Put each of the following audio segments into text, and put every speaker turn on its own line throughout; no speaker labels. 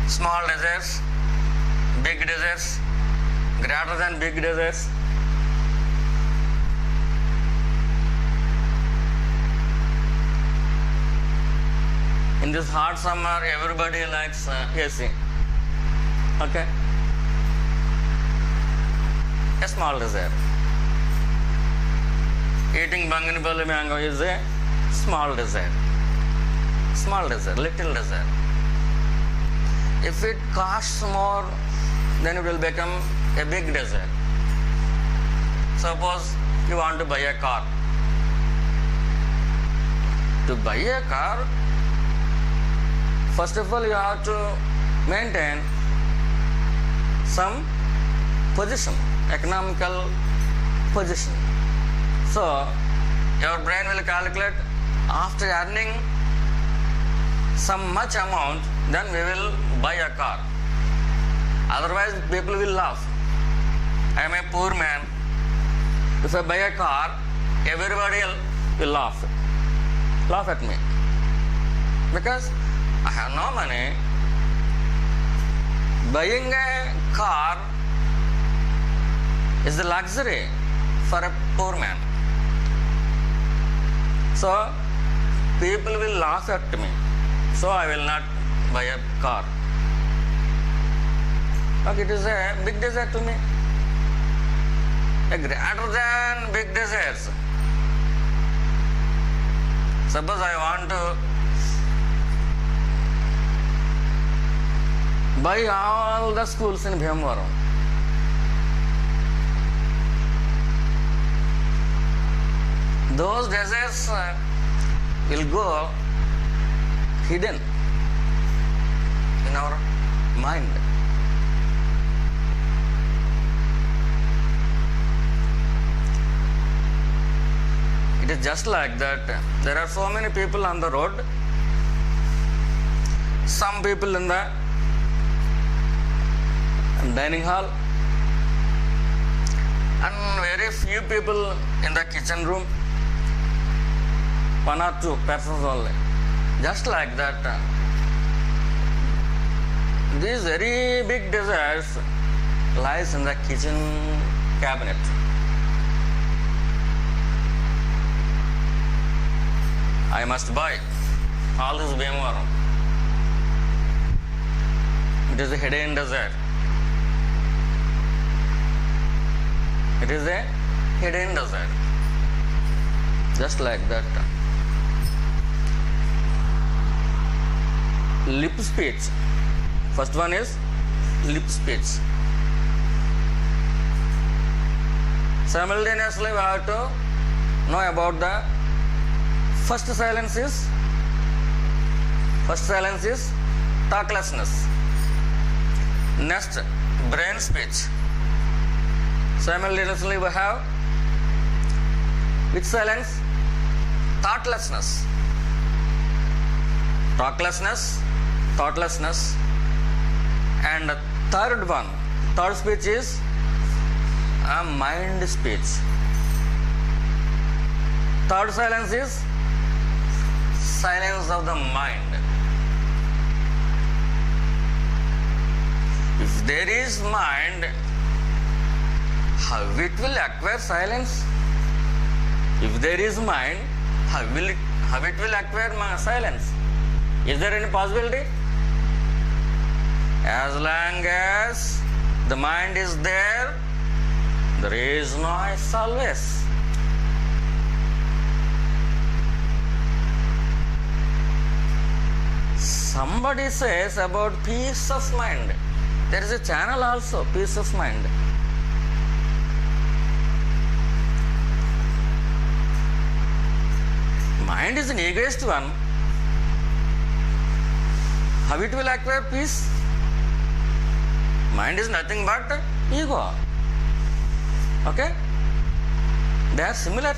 small desires, big desires, greater than big desires. In this hot summer, everybody likes AC. Okay? A small desire. Eating Banganipalli mango is a small desire. Small desire, little desire. If it costs more, then it will become a big desire. Suppose you want to buy a car. To buy a car, first of all, you have to maintain some position, economical position. So, your brain will calculate after earning some much amount, then we will buy a car. Otherwise, people will laugh. I am a poor man. If I buy a car, everybody will laugh at me. Because I have no money. Buying a car is a luxury for a poor man. So, people will laugh at me. So, I will not buy a car. Okay, it is a big desire to me. A greater than big desires. Suppose I want to buy all the schools in Bhimavaram. Those desires will go hidden in our mind. It is just like that. There are so many people on the road. Some people in the dining hall, and very few people in the kitchen room. One or two persons only. Just like that. These very big desires lies in the kitchen cabinet. I must buy all this Bhimavaram. It is a hidden desire. It is a hidden desire. Just like that. Lip speech. First one is lip speech. Simultaneously, we have to know about the first silence is talklessness. Next, brain speech. Simultaneously, we have which silence? Thoughtlessness. Thoughtlessness. And the third speech is a mind speech. Third silence is silence of the mind. If there is mind, how it will acquire silence? If there is mind, how it will acquire silence? Is there any possibility? As long as the mind is there, there is noise always. Somebody says about peace of mind. There is a channel also, peace of mind. Mind is an egoist one. How it will acquire peace? Mind is nothing but ego. Okay? They are similar.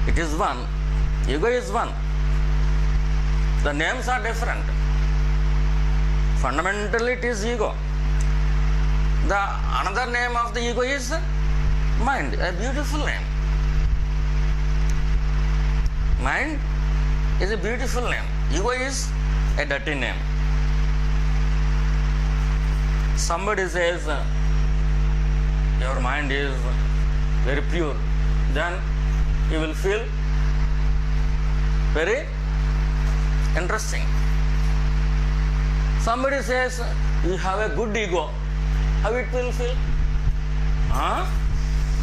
It is one. Ego is one. The names are different. Fundamentally it is ego. The another name of the ego is mind, a beautiful name. Mind is a beautiful name. Ego is a dirty name. somebody says your mind is very pure, then you will feel very interesting. Somebody says you have a good ego, how it will feel?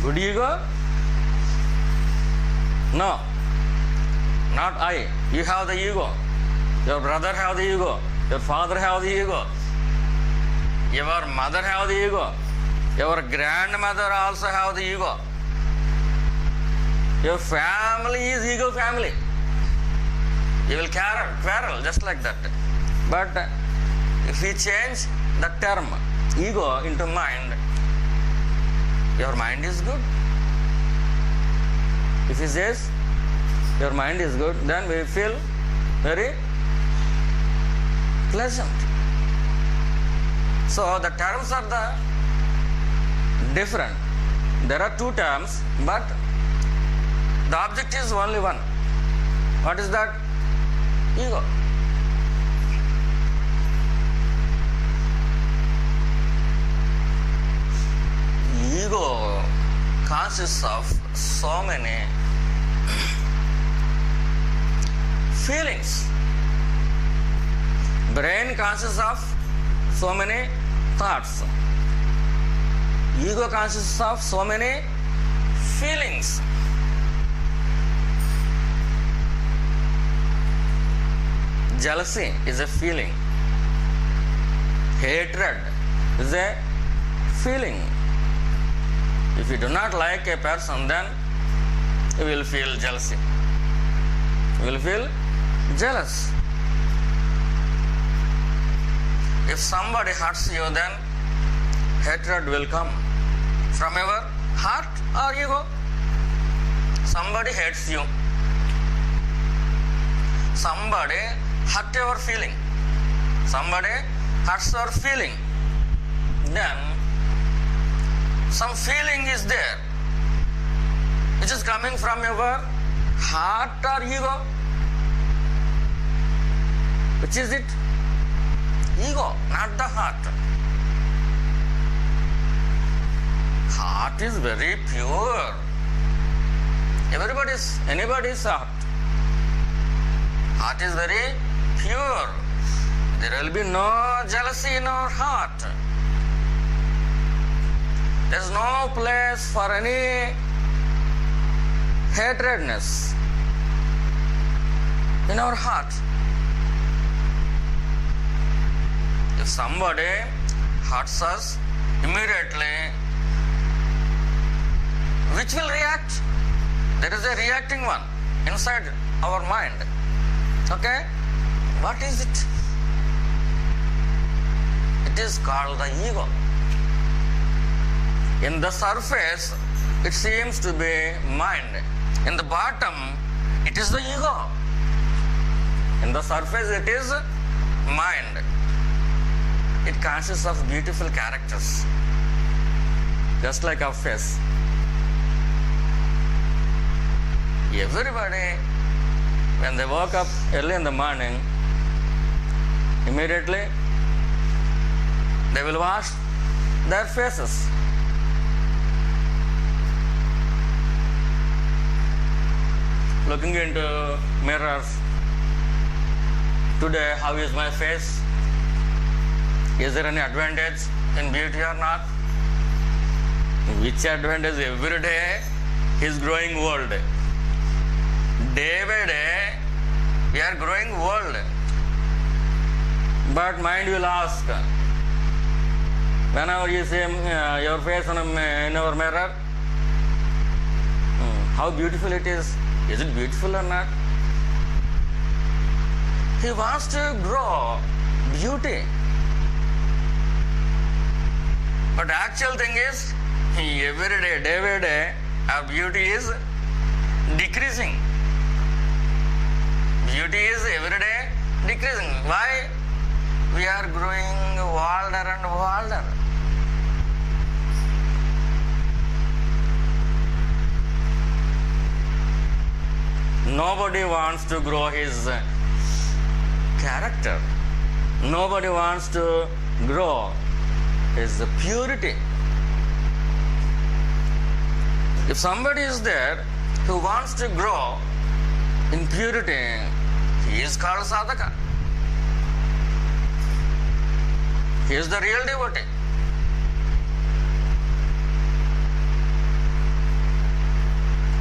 Good ego? No, not I. You have the ego. Your brother have the ego. Your father have the ego. Your mother have the ego. Your grandmother also have the ego. Your family is ego family. You will quarrel just like that. But if we change the term ego into mind, your mind is good. If he says your mind is good, then we feel very pleasant. So the terms are the different. There are two terms, but the object is only one. What is that? Ego. Ego consists of so many feelings. Brain consists of so many thoughts. Ego consists of so many feelings. Jealousy is a feeling. Hatred is a feeling. If you do not like a person, then you will feel jealousy. You will feel jealous. If somebody hurts you, then hatred will come from your heart or ego. Somebody hates you. Somebody hurt your feeling. Somebody hurts your feeling. Then some feeling is there which is coming from your heart or ego. Which is it? Ego, not the heart. Heart is very pure. Anybody's heart. Heart is very pure. There will be no jealousy in our heart. There is no place for any hatredness in our heart. If somebody hurts us, immediately, which will react? There is a reacting one inside our mind. Okay? What is it? It is called the ego. In the surface, it seems to be mind. In the bottom, it is the ego. In the surface, it is mind. It consists of beautiful characters, just like our face. Everybody, when they woke up early in the morning, immediately they will wash their faces. Looking into mirrors, today how is my face? Is there any advantage in beauty or not? Which advantage? Every day he is growing old. Day by day we are growing old. But mind will ask, whenever you see your face in our mirror, how beautiful it is. Is it beautiful or not? He wants to grow beauty. But actual thing is, every day, day by day, our beauty is decreasing. Beauty is every day decreasing. Why? We are growing older and older. Nobody wants to grow his character. Nobody wants to grow is the purity. If somebody is there who wants to grow in purity, he is called sadhaka. He is the real devotee.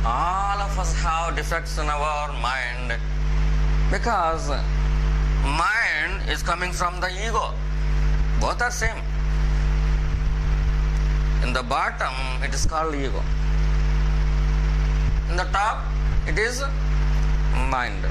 All of us have defects in our mind because mind is coming from the ego. Both are same. In the bottom, it is called ego. In the top, it is mind.